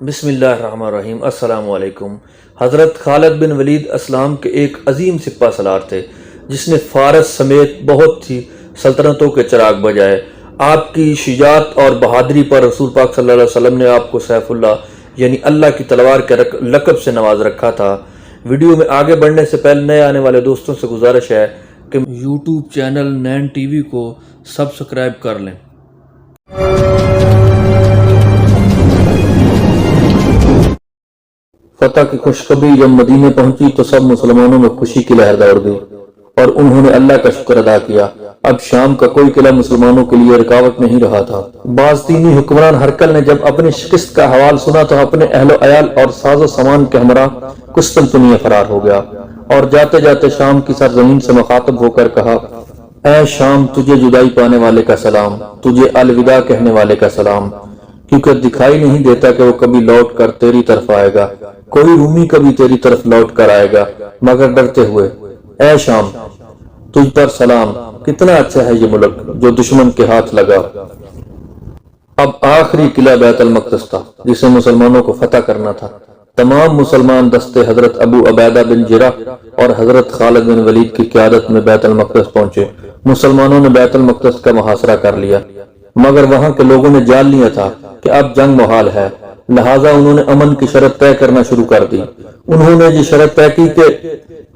بسم اللہ الرحمن الرحیم۔ السلام علیکم۔ حضرت خالد بن ولید اسلام کے ایک عظیم سپہ سالار تھے جس نے فارس سمیت بہت سی سلطنتوں کے چراغ بجھائے۔ آپ کی شجاعت اور بہادری پر رسول پاک صلی اللہ علیہ وسلم نے آپ کو سیف اللہ یعنی اللہ کی تلوار کے لقب سے نواز رکھا تھا۔ ویڈیو میں آگے بڑھنے سے پہلے نئے آنے والے دوستوں سے گزارش ہے کہ یوٹیوب چینل نین ٹی وی کو سبسکرائب کر لیں۔ فتح کی خوشخبری جب مدینے پہنچی تو سب مسلمانوں میں خوشی کی لہر دوڑ گئی اور انہوں نے اللہ کا شکر ادا کیا۔ اب شام کا کوئی قلعہ مسلمانوں کے لیے رکاوٹ نہیں رہا تھا۔ باذتینی حکمران ہرکل نے جب اپنی شکست کا حوال سنا تو اپنے اہل و عیال اور ساز و سامان کے ہمراہ قسطنطنیہ فرار ہو گیا اور جاتے جاتے شام کی سرزمین سے مخاطب ہو کر کہا: اے شام، تجھے جدائی پانے والے کا سلام، تجھے الوداع کہنے والے کا سلام، کیونکہ دکھائی نہیں دیتا کہ وہ کبھی لوٹ کر تیری طرف آئے گا، کوئی رومی کبھی تیری طرف لوٹ کر آئے گا مگر ڈرتے ہوئے۔ اے شام، تجھ پر سلام، کتنا اچھا ہے یہ ملک جو دشمن کے ہاتھ لگا۔ اب آخری قلعہ بیت المقدس تھا جسے مسلمانوں کو فتح کرنا تھا۔ تمام مسلمان دستے حضرت ابو عبیدہ بن جراح اور حضرت خالد بن ولید کی قیادت میں بیت المقدس پہنچے۔ مسلمانوں نے بیت المقدس کا محاصرہ کر لیا مگر وہاں کے لوگوں نے جان لیا تھا کہ اب جنگ محال ہے، لہٰذا انہوں نے امن کی شرط طے کرنا شروع کر دی۔ انہوں نے یہ شرط طے کی کہ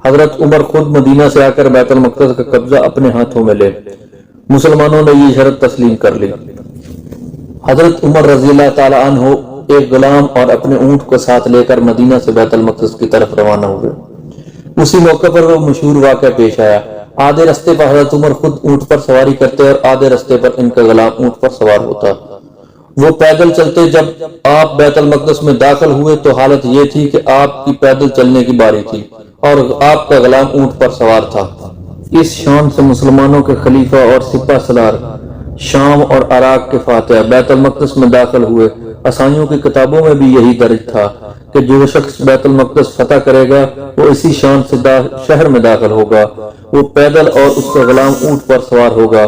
حضرت عمر خود مدینہ سے آ کر بیت المقدس کا قبضہ اپنے ہاتھوں میں لے۔ مسلمانوں نے یہ شرط تسلیم کر لی۔ حضرت عمر رضی اللہ تعالی عنہ ایک غلام اور اپنے اونٹ کو ساتھ لے کر مدینہ سے بیت المقدس کی طرف روانہ ہوئے۔ اسی موقع پر وہ مشہور واقعہ پیش آیا۔ آدھے رستے پر حضرت عمر خود اونٹ پر سواری کرتے اور آدھے رستے پر ان کا غلام اونٹ پر سوار ہوتا۔ وہ پیدل چلتے۔ جب آپ بیت المقدس میں داخل ہوئے تو حالت یہ تھی کہ آپ کی پیدل چلنے کی باری تھی اور آپ کا غلام اونٹ پر سوار تھا۔ اس شان سے مسلمانوں کے خلیفہ اور سپہ سالار، شام اور عراق کے فاتح بیت المقدس میں داخل ہوئے۔ عیسائیوں کی کتابوں میں بھی یہی درج تھا کہ جو شخص بیت المقدس فتح کرے گا وہ اسی شان سے شہر میں داخل ہوگا۔ وہ پیدل اور اس کا غلام اونٹ پر سوار ہوگا۔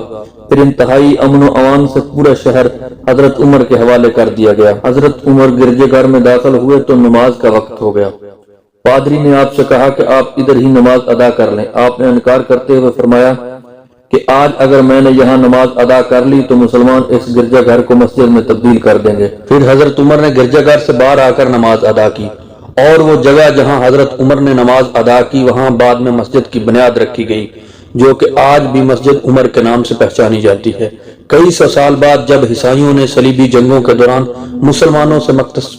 پھر انتہائی امن و امان سے پورا شہر حضرت عمر کے حوالے کر دیا گیا۔ حضرت عمر گرجے گھر میں داخل ہوئے تو نماز کا وقت ہو گیا۔ پادری نے آپ سے کہا کہ آپ ادھر ہی نماز ادا کر لیں۔ آپ نے انکار کرتے ہوئے فرمایا کہ آج اگر میں نے یہاں نماز ادا کر لی تو مسلمان اس گرجا گھر کو مسجد میں تبدیل کر دیں گے۔ پھر حضرت عمر نے گرجا گھر سے باہر آ کر نماز ادا کی اور وہ جگہ جہاں حضرت عمر نے نماز ادا کی وہاں بعد میں مسجد کی بنیاد رکھی گئی جو کہ آج بھی مسجد عمر کے نام سے پہچانی جاتی ہے۔ کئی سو سال بعد جب عیسائیوں نے صلیبی جنگوں کے دوران مسلمانوں سے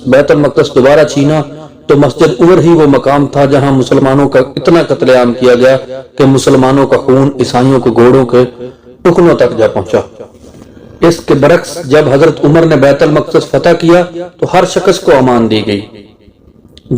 بیت المقدس دوبارہ چھینا تو مسجد عمر ہی وہ مقام تھا جہاں مسلمانوں کا اتنا قتل عام کیا گیا کہ مسلمانوں کا خون عیسائیوں کے گھوڑوں کے ٹکنوں تک جا پہنچا۔ اس کے برعکس جب حضرت عمر نے بیت المقدس فتح کیا تو ہر شخص کو امان دی گئی۔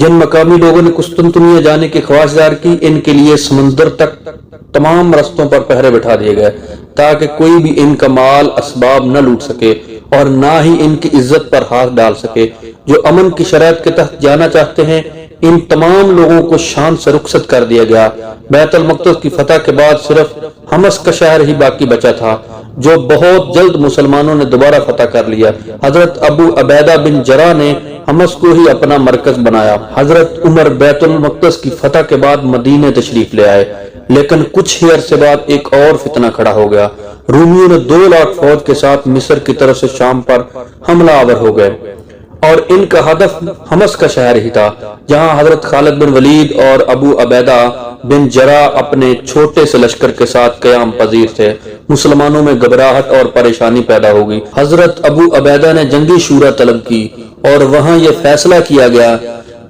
جن مقامی لوگوں نے قسطنطنیہ جانے کی خواہش ظاہر کی ان کے لیے سمندر تک تمام رستوں پر پہرے بٹھا دیے گئے تاکہ کوئی بھی ان کا مال اسباب نہ لوٹ سکے اور نہ ہی ان کی عزت پر ہاتھ ڈال سکے۔ جو امن کی شرائط کے تحت جانا چاہتے ہیں ان تمام لوگوں کو شان سے رخصت کر دیا گیا۔ بیت المقدس کی فتح کے بعد صرف حمص کا شہر ہی باقی بچا تھا جو بہت جلد مسلمانوں نے دوبارہ فتح کر لیا۔ حضرت ابو عبیدہ بن جراح نے حمص کو ہی اپنا مرکز بنایا۔ حضرت عمر بیت المقدس کی فتح کے بعد مدینے تشریف لے آئے لیکن کچھ ہی عرصے بعد ایک اور فتنہ کھڑا ہو گیا۔ رومیوں نے 2 لاکھ فوج کے ساتھ مصر کی طرف سے شام پر حملہ آور ہو گئے اور ان کا ہدف حمص کا شہر ہی تھا جہاں حضرت خالد بن ولید اور ابو عبیدہ بن جراح اپنے چھوٹے سے لشکر کے ساتھ قیام پذیر تھے۔ مسلمانوں میں گھبراہٹ اور پریشانی پیدا ہو گئی۔ حضرت ابو عبیدہ نے جنگی شورا طلب کی اور وہاں یہ فیصلہ کیا گیا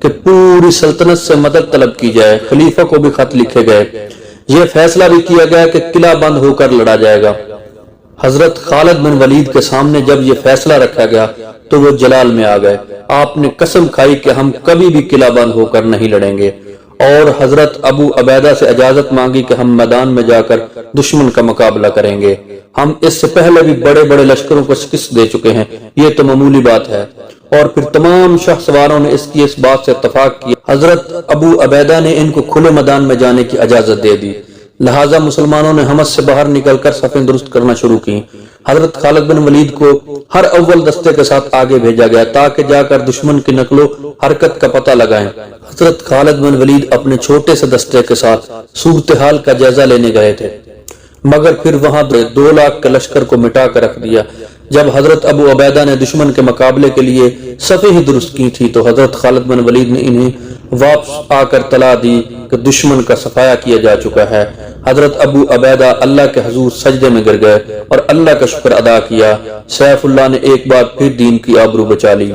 کہ پوری سلطنت سے مدد طلب کی جائے۔ خلیفہ کو بھی خط لکھے گئے۔ یہ فیصلہ بھی کیا گیا کہ قلعہ بند ہو کر لڑا جائے گا۔ حضرت خالد بن ولید کے سامنے جب یہ فیصلہ رکھا گیا تو وہ جلال میں آ گئے۔ آپ نے قسم کھائی کہ ہم کبھی بھی قلعہ بند ہو کر نہیں لڑیں گے اور حضرت ابو عبیدہ سے اجازت مانگی کہ ہم میدان میں جا کر دشمن کا مقابلہ کریں گے۔ ہم اس سے پہلے بھی بڑے بڑے لشکروں کو شکست دے چکے ہیں، یہ تو معمولی بات ہے۔ اور پھر تمام شاہ سواروں نے اس بات سے اتفاق کیا۔ حضرت ابو عبیدہ نے ان کو کھلے میدان میں جانے کی اجازت دے دی۔ لہٰذا مسلمانوں نے حمص سے باہر نکل کر صفیں درست کرنا شروع کی۔ حضرت خالد بن ولید کو ہر اول دستے کے ساتھ آگے بھیجا گیا تاکہ جا کر دشمن کی نقل و حرکت کا پتہ لگائیں۔ حضرت خالد بن ولید اپنے چھوٹے سے دستے کے ساتھ صورتحال کا جائزہ لینے گئے تھے، مگر پھر وہاں 2 لاکھ کے لشکر کو مٹا کر رکھ دیا۔ جب حضرت ابو عبیدہ نے دشمن کے مقابلے کے لیے صفیں ہی درست کی تھی تو حضرت خالد بن ولید نے انہیں واپس آ کر اطلاع دی کہ دشمن کا صفایا کیا جا چکا ہے۔ حضرت ابو عبیدہ اللہ کے حضور سجدے میں گر گئے اور اللہ کا شکر ادا کیا۔ سیف اللہ نے ایک بار پھر دین کی آبرو بچا لی۔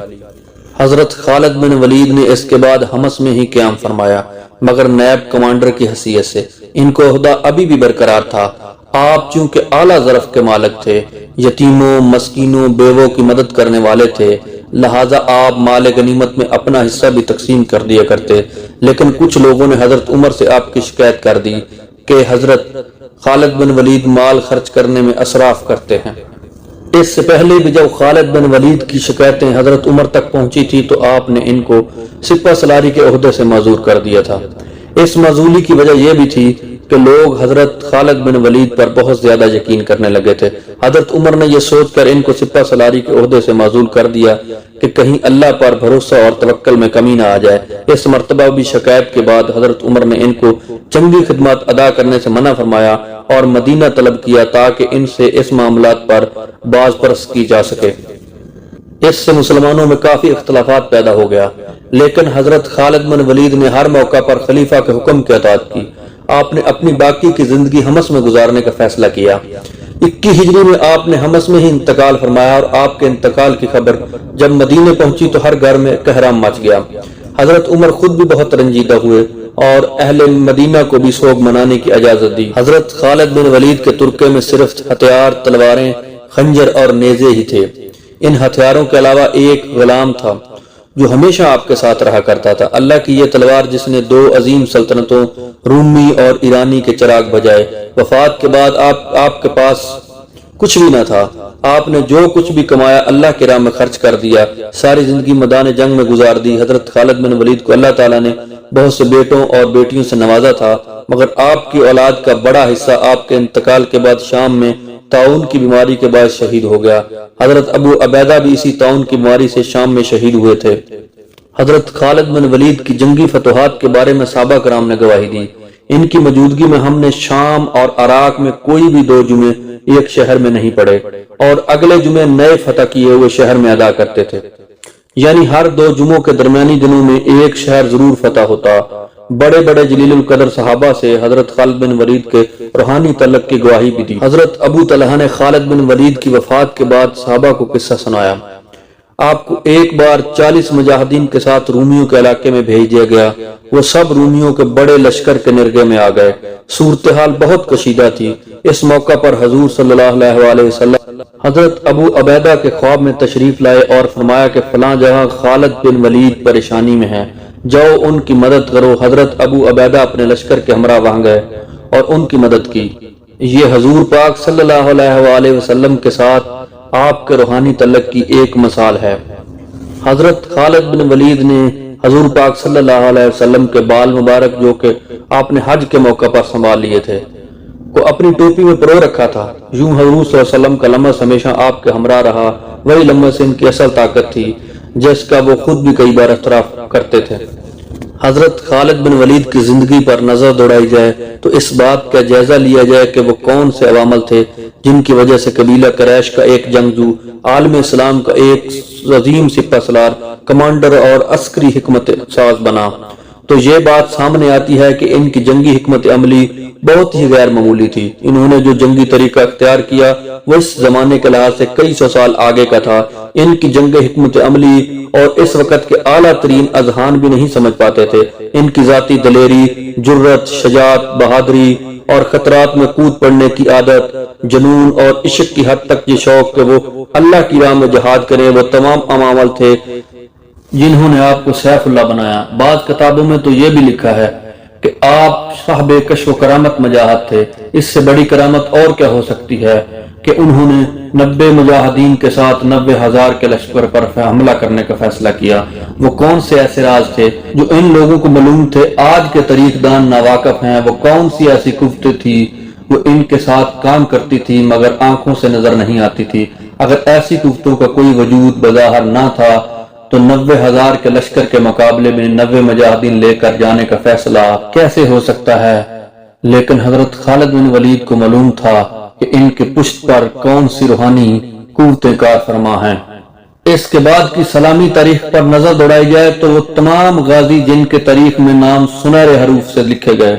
حضرت خالد بن ولید نے اس کے بعد حمص میں ہی قیام فرمایا، مگر نیب کمانڈر کی حیثیت سے۔ ان کو عہدہ ابھی بھی برقرار تھا۔ آپ چونکہ اعلیٰ ظرف کے مالک تھے، یتیموں، مسکینوں، بیووں کی مدد کرنے والے تھے، لہٰذا آپ مال غنیمت میں اپنا حصہ بھی تقسیم کر دیا کرتے۔ لیکن کچھ لوگوں نے حضرت عمر سے آپ کی شکایت کر دی کہ حضرت خالد بن ولید مال خرچ کرنے میں اسراف کرتے ہیں۔ اس سے پہلے بھی جب خالد بن ولید کی شکایتیں حضرت عمر تک پہنچی تھی تو آپ نے ان کو سپہ سالاری کے عہدے سے معزول کر دیا تھا۔ اس معزولی کی وجہ یہ بھی تھی کہ لوگ حضرت خالد بن ولید پر بہت زیادہ یقین کرنے لگے تھے۔ حضرت عمر نے یہ سوچ کر ان کو سپہ سالاری کے عہدے سے معزول کر دیا کہ کہیں اللہ پر بھروسہ اور توکل میں کمی نہ آ جائے۔ اس مرتبہ بھی شکایت کے بعد حضرت عمر نے ان کو جنگی خدمات ادا کرنے سے منع فرمایا اور مدینہ طلب کیا تاکہ ان سے اس معاملات پر باز پرس کی جا سکے۔ اس سے مسلمانوں میں کافی اختلافات پیدا ہو گیا، لیکن حضرت خالد بن ولید نے ہر موقع پر خلیفہ کے حکم کی اطاعت کی۔ آپ نے اپنی باقی کی زندگی حمص میں گزارنے کا فیصلہ کیا۔ 21 ہجری میں آپ نے حمص میں ہی انتقال فرمایا اور آپ کے انتقال کی خبر جب مدینے پہنچی تو ہر گھر میں قہرام مچ گیا۔ حضرت عمر خود بھی بہت رنجیدہ ہوئے اور اہل مدینہ کو بھی سوگ منانے کی اجازت دی۔ حضرت خالد بن ولید کے ترکے میں صرف ہتھیار، تلواریں، خنجر اور نیزے ہی تھے۔ ان ہتھیاروں کے علاوہ ایک غلام تھا جو ہمیشہ آپ کے ساتھ رہا کرتا تھا۔ اللہ کی یہ تلوار جس نے 2 عظیم سلطنتوں رومی اور ایرانی کے چراغ بجائے۔ وفات کے بعد آپ کے پاس کچھ بھی نہ تھا۔ آپ نے جو کچھ بھی کمایا اللہ کی راہ میں خرچ کر دیا، ساری زندگی میدان جنگ میں گزار دی۔ حضرت خالد بن ولید کو اللہ تعالیٰ نے بہت سے بیٹوں اور بیٹیوں سے نوازا تھا، مگر آپ کی اولاد کا بڑا حصہ آپ کے انتقال کے بعد شام میں طاعون کی بیماری کے باعث شہید ہو گیا۔ حضرت ابو عبیدہ بھی اسی طاعون کی بیماری سے شام میں شہید ہوئے تھے۔ حضرت خالد بن ولید کی جنگی فتوحات کے بارے میں صحابہ کرام نے گواہی دی۔ ان کی موجودگی میں ہم نے شام اور عراق میں کوئی بھی 2 جمعے ایک شہر میں نہیں پڑے اور اگلے جمعے نئے فتح کیے ہوئے شہر میں ادا کرتے تھے، یعنی ہر 2 جمعوں کے درمیانی دنوں میں ایک شہر ضرور فتح ہوتا۔ بڑے بڑے جلیل القدر صحابہ سے حضرت خالد بن ولید کے روحانی تعلق کی گواہی بھی دی۔ حضرت ابو طلحہ نے خالد بن ولید کی وفات کے بعد صحابہ کو قصہ سنایا۔ آپ کو ایک بار 40 مجاہدین کے ساتھ رومیوں کے علاقے میں بھیج دیا گیا۔ وہ سب رومیوں کے بڑے لشکر کے نرغے میں آ گئے۔ صورتحال بہت کشیدہ تھی۔ اس موقع پر حضور صلی اللہ علیہ وسلم حضرت ابو عبیدہ کے خواب میں تشریف لائے اور فرمایا کہ فلاں جہاں خالد بن ولید پریشانی میں ہے، جاؤ ان کی مدد کرو۔ حضرت ابو عبیدہ اپنے لشکر کے ہمراہ وہاں گئے اور ان کی مدد کی۔ یہ حضور پاک صلی اللہ علیہ وسلم کے ساتھ آپ کے روحانی تعلق کی ایک مثال ہے۔ حضرت خالد بن ولید نے حضور پاک صلی اللہ علیہ وسلم کے بال مبارک جو کہ آپ نے حج کے موقع پر سنبھال لیے تھے کو اپنی ٹوپی میں پرو رکھا تھا۔ یوں حضور صلی اللہ علیہ وسلم کا لمس ہمیشہ آپ کے ہمراہ رہا۔ وہی لمس ان کی اصل طاقت تھی جس کا وہ خود بھی کئی بار اعتراف کرتے تھے۔ حضرت خالد بن ولید کی زندگی پر نظر دوڑائی جائے تو اس بات کا جائزہ لیا جائے کہ وہ کون سے عوامل تھے جن کی وجہ سے قبیلہ قریش کا ایک جنگجو عالم اسلام کا ایک عظیم سپہ سالار، کمانڈر اور عسکری حکمت ساز بنا۔ تو یہ بات سامنے آتی ہے کہ ان کی جنگی حکمت عملی بہت ہی غیر معمولی تھی۔ انہوں نے جو جنگی طریقہ اختیار کیا وہ اس زمانے کے لحاظ سے کئی 100 سال آگے کا تھا۔ ان کی جنگ حکمت عملی اور اس وقت کے اعلیٰ ترین اذہان بھی نہیں سمجھ پاتے تھے۔ ان کی ذاتی دلیری، جرت، شجاعت، بہادری اور خطرات میں کود پڑنے کی عادت، جنون اور عشق کی حد تک یہ شوق کہ وہ اللہ کی راہ میں جہاد کریں، وہ تمام عوامل تھے جنہوں نے آپ کو سیف اللہ بنایا۔ بعض کتابوں میں تو یہ بھی لکھا ہے کہ آپ صاحب کشف و کرامت مجاہد تھے۔ اس سے بڑی کرامت اور کیا ہو سکتی ہے کہ انہوں نے 90 مجاہدین کے ساتھ 90,000 کے لشکر پر حملہ کرنے کا فیصلہ کیا۔ وہ کون سے ایسے راز تھے جو ان لوگوں کو معلوم تھے؟ آج کے تاریخ دان ناواقف ہیں۔ وہ کون سی ایسی قوتیں تھی جو ان کے ساتھ کام کرتی تھی مگر آنکھوں سے نظر نہیں آتی تھی؟ اگر ایسی قوتوں کا کوئی وجود بظاہر نہ تھا تو 90,000 کے لشکر کے مقابلے میں 90 مجاہدین لے کر جانے کا فیصلہ کیسے ہو سکتا ہے؟ لیکن حضرت خالد بن ولید کو معلوم تھا کہ ان کے پشت پر کون سی روحانی قوتیں کار فرما ہیں۔ اس کے بعد کی سلامی تاریخ پر نظر دوڑائی جائے تو وہ تمام غازی جن کے تاریخ میں نام سنہرے حروف سے لکھے گئے،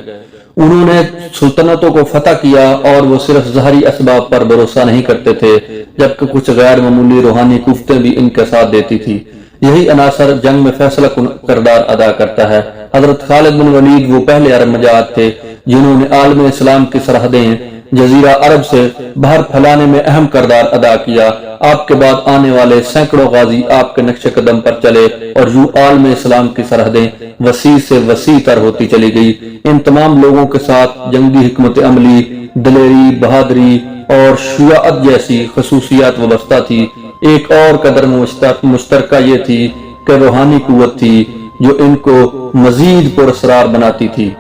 انہوں نے سلطنتوں کو فتح کیا اور وہ صرف ظاہری اسباب پر بھروسہ نہیں کرتے تھے، جبکہ کچھ غیر معمولی روحانی قوتیں بھی ان کا ساتھ دیتی تھی۔ یہی عناصر جنگ میں فیصلہ کن کردار ادا کرتا ہے۔ حضرت خالد بن ولید وہ پہلے عرب مجاہد تھے جنہوں نے عالم اسلام کی سرحدیں جزیرہ عرب سے باہر پھیلانے میں اہم کردار ادا کیا۔ آپ کے بعد آنے والے سینکڑوں غازی آپ کے نقش قدم پر چلے اور یوں عالم اسلام کی سرحدیں وسیع سے وسیع تر ہوتی چلی گئی۔ ان تمام لوگوں کے ساتھ جنگی حکمت عملی، دلیری، بہادری اور شجاعت جیسی خصوصیات وابستہ تھی۔ ایک اور قدر مشترکہ یہ تھی کہ روحانی قوت تھی جو ان کو مزید پراسرار بناتی تھی۔